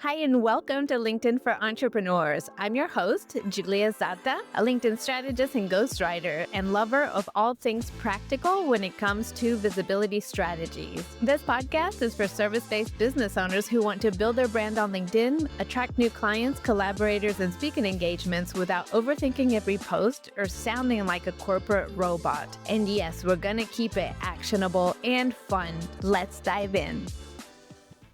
Hi, and welcome to LinkedIn for Entrepreneurs. I'm your host, Julia Zata, a LinkedIn strategist and ghostwriter, and lover of all things practical when it comes to visibility strategies. This podcast is for service-based business owners who want to build their brand on LinkedIn, attract new clients, collaborators, and speaking engagements without overthinking every post or sounding like a corporate robot. And yes, we're going to keep it actionable and fun. Let's dive in.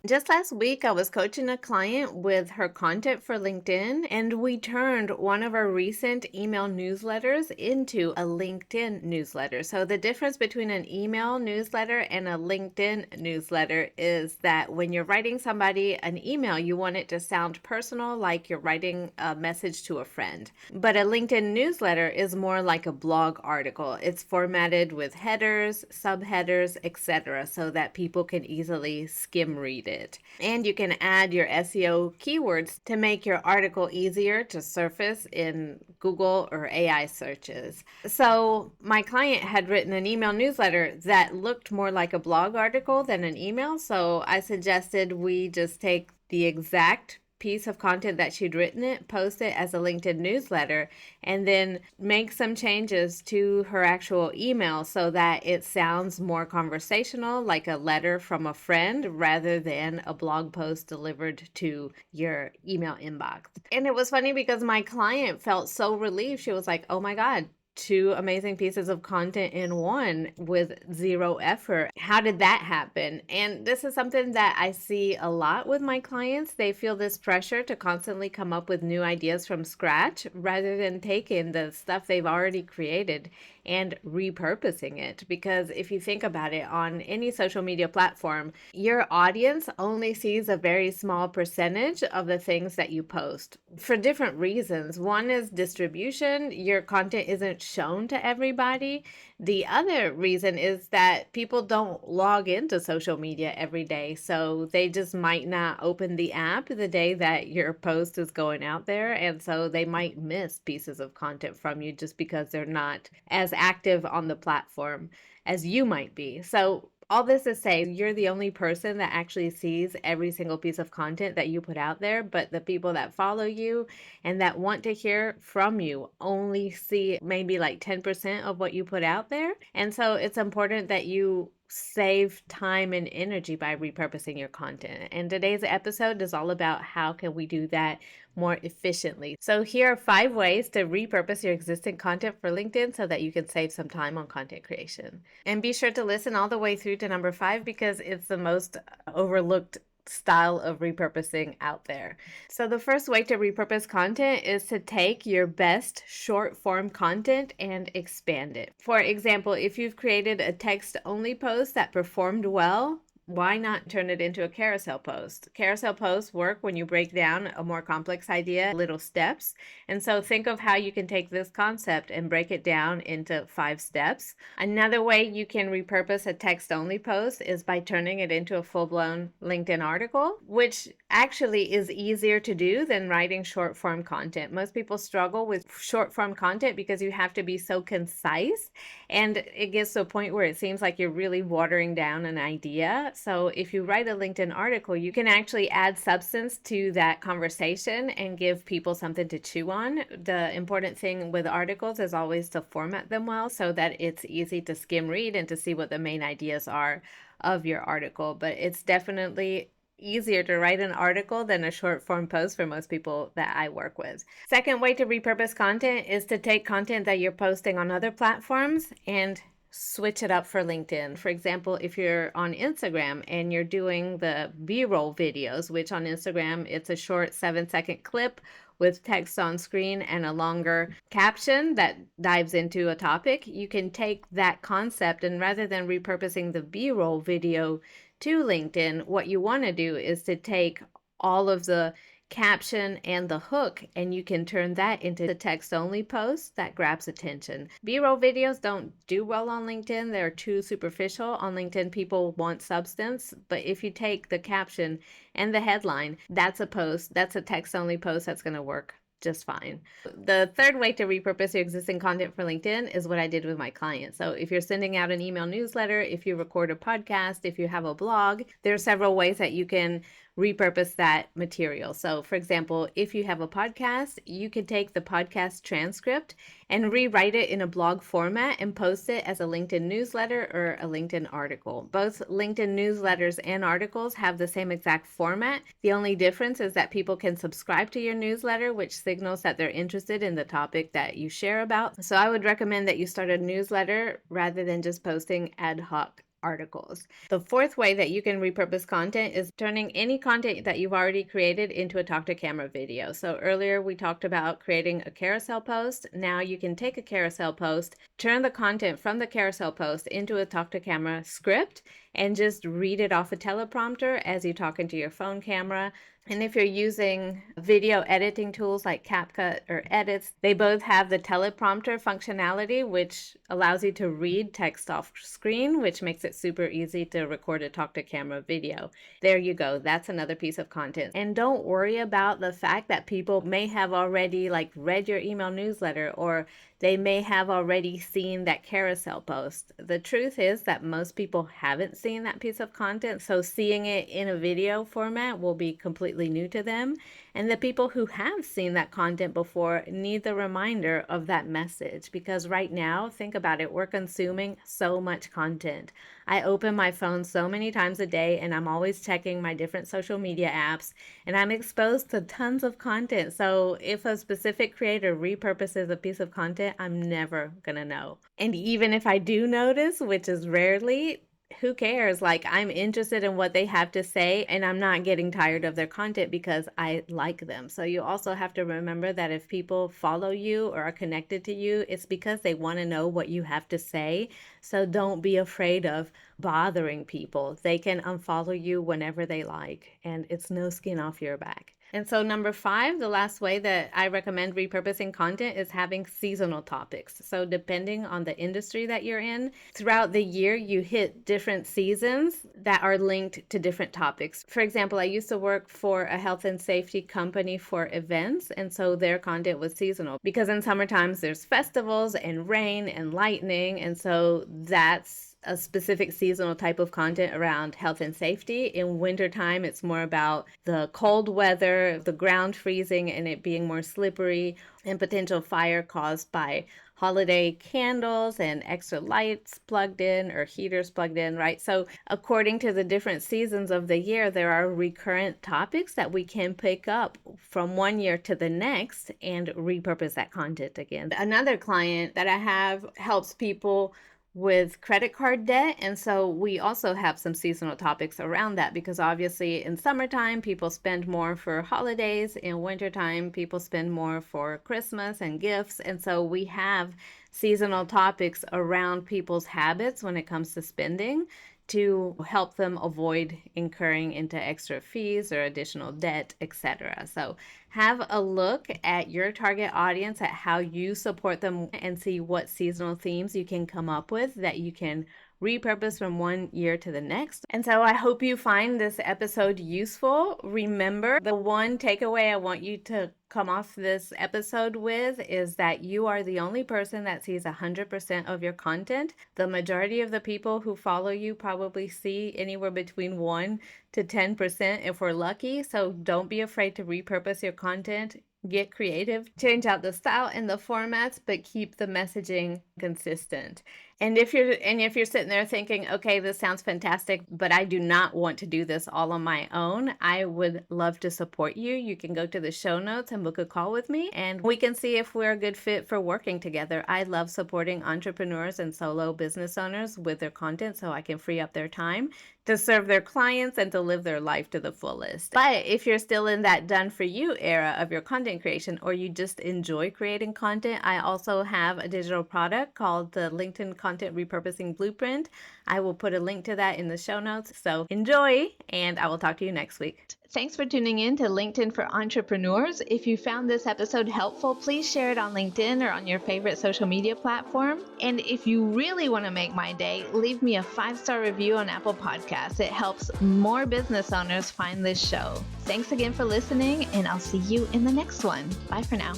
Just last week, I was coaching a client with her content for LinkedIn, and we turned one of our recent email newsletters into a LinkedIn newsletter. So the difference between an email newsletter and a LinkedIn newsletter is that when you're writing somebody an email, you want it to sound personal, like you're writing a message to a friend. But a LinkedIn newsletter is more like a blog article. It's formatted with headers, subheaders, etc., so that people can easily skim read it. And you can add your SEO keywords to make your article easier to surface in Google or AI searches. So my client had written an email newsletter that looked more like a blog article than an email. So I suggested we just take the exact piece of content that she'd written it, post it as a LinkedIn newsletter, and then make some changes to her actual email so that it sounds more conversational, like a letter from a friend rather than a blog post delivered to your email inbox. And it was funny because my client felt so relieved. She was like, oh my God, two amazing pieces of content in one with zero effort. How did that happen? And this is something that I see a lot with my clients. They feel this pressure to constantly come up with new ideas from scratch rather than taking the stuff they've already created and repurposing it. Because if you think about it, on any social media platform, your audience only sees a very small percentage of the things that you post for different reasons. One is distribution. Your content isn't shown to everybody. The other reason is that people don't log into social media every day. So they just might not open the app the day that your post is going out there. And so they might miss pieces of content from you just because they're not as active on the platform as you might be. So all this to say, you're the only person that actually sees every single piece of content that you put out there, but the people that follow you and that want to hear from you only see maybe like 10% of what you put out there. And so it's important that you save time and energy by repurposing your content. And today's episode is all about how can we do that more efficiently. So here are 5 ways to repurpose your existing content for LinkedIn so that you can save some time on content creation. And be sure to listen all the way through to number 5 because it's the most overlooked style of repurposing out there. So the first way to repurpose content is to take your best short form content and expand it. For example, if you've created a text only post that performed well, why not turn it into a carousel post? Carousel posts work when you break down a more complex idea, little steps. And so think of how you can take this concept and break it down into 5 steps. Another way you can repurpose a text-only post is by turning it into a full-blown LinkedIn article, which actually is easier to do than writing short-form content. Most people struggle with short-form content because you have to be so concise, and it gets to a point where it seems like you're really watering down an idea. So if you write a LinkedIn article, you can actually add substance to that conversation and give people something to chew on. The important thing with articles is always to format them well so that it's easy to skim read and to see what the main ideas are of your article. But it's definitely easier to write an article than a short form post for most people that I work with. Second way to repurpose content is to take content that you're posting on other platforms and switch it up for LinkedIn. For example, if you're on Instagram and you're doing the B-roll videos, which on Instagram, it's a short 7-second clip with text on screen and a longer caption that dives into a topic, you can take that concept and rather than repurposing the B-roll video to LinkedIn, what you want to do is to take all of the caption and the hook and you can turn that into the text only post that grabs attention. B-roll videos don't do well on LinkedIn. They're too superficial. On LinkedIn, people want substance, but if you take the caption and the headline, that's a post, that's a text only post that's going to work just fine. The third way to repurpose your existing content for LinkedIn is what I did with my clients. So if you're sending out an email newsletter, if you record a podcast, if you have a blog, there are several ways that you can repurpose that material. So for example, if you have a podcast, you could take the podcast transcript and rewrite it in a blog format and post it as a LinkedIn newsletter or a LinkedIn article. Both LinkedIn newsletters and articles have the same exact format. The only difference is that people can subscribe to your newsletter, which signals that they're interested in the topic that you share about. So I would recommend that you start a newsletter rather than just posting ad hoc articles. The fourth way that you can repurpose content is turning any content that you've already created into a talk to camera video. So earlier we talked about creating a carousel post. Now you can take a carousel post, turn the content from the carousel post into a talk to camera script, and just read it off a teleprompter as you talk into your phone camera. And if you're using video editing tools like CapCut or Edits, they both have the teleprompter functionality, which allows you to read text off screen, which makes it super easy to record a talk to camera video. There you go. That's another piece of content. And don't worry about the fact that people may have already read your email newsletter, or they may have already seen that carousel post. The truth is that most people haven't seen that piece of content, so seeing it in a video format will be completely new to them. And the people who have seen that content before need the reminder of that message, because right now, think about it, we're consuming so much content. I open my phone so many times a day, and I'm always checking my different social media apps, and I'm exposed to tons of content. So if a specific creator repurposes a piece of content, I'm never gonna know. And even if I do notice, which is rarely, who cares? I'm interested in what they have to say, and I'm not getting tired of their content because I like them. So you also have to remember that if people follow you or are connected to you, it's because they want to know what you have to say. So don't be afraid of bothering people. They can unfollow you whenever they like, and it's no skin off your back. And so number 5, the last way that I recommend repurposing content is having seasonal topics. So depending on the industry that you're in, throughout the year, you hit different seasons that are linked to different topics. For example, I used to work for a health and safety company for events, and so their content was seasonal because in summer times there's festivals and rain and lightning, and so that's a specific seasonal type of content around health and safety. In wintertime, it's more about the cold weather, the ground freezing and it being more slippery, and potential fire caused by holiday candles and extra lights plugged in or heaters plugged in, right? So according to the different seasons of the year, there are recurrent topics that we can pick up from one year to the next and repurpose that content again. Another client that I have helps people with credit card debt, and so we also have some seasonal topics around that, because obviously in summertime people spend more for holidays, in wintertime people spend more for Christmas and gifts, and so we have seasonal topics around people's habits when it comes to spending to help them avoid incurring into extra fees or additional debt, etc. So have a look at your target audience, at how you support them, and see what seasonal themes you can come up with that you can repurpose from one year to the next. And so I hope you find this episode useful. Remember, the one takeaway I want you to come off this episode with is that you are the only person that sees 100% of your content. The majority of the people who follow you probably see anywhere between 1 to 10% if we're lucky. So don't be afraid to repurpose your content. Get creative, change out the style and the formats, but keep the messaging consistent. And if you're sitting there thinking, okay, this sounds fantastic, but I do not want to do this all on my own, I would love to support you. You can go to the show notes and book a call with me, and we can see if we're a good fit for working together. I love supporting entrepreneurs and solo business owners with their content so I can free up their time to serve their clients and to live their life to the fullest. But if you're still in that done for you era of your content creation, or you just enjoy creating content, I also have a digital product called the LinkedIn Content Repurposing Blueprint. I will put a link to that in the show notes. So enjoy, and I will talk to you next week. Thanks for tuning in to LinkedIn for Entrepreneurs. If you found this episode helpful, please share it on LinkedIn or on your favorite social media platform. And if you really want to make my day, leave me a 5-star review on Apple Podcasts. It helps more business owners find this show. Thanks again for listening, and I'll see you in the next one. Bye for now.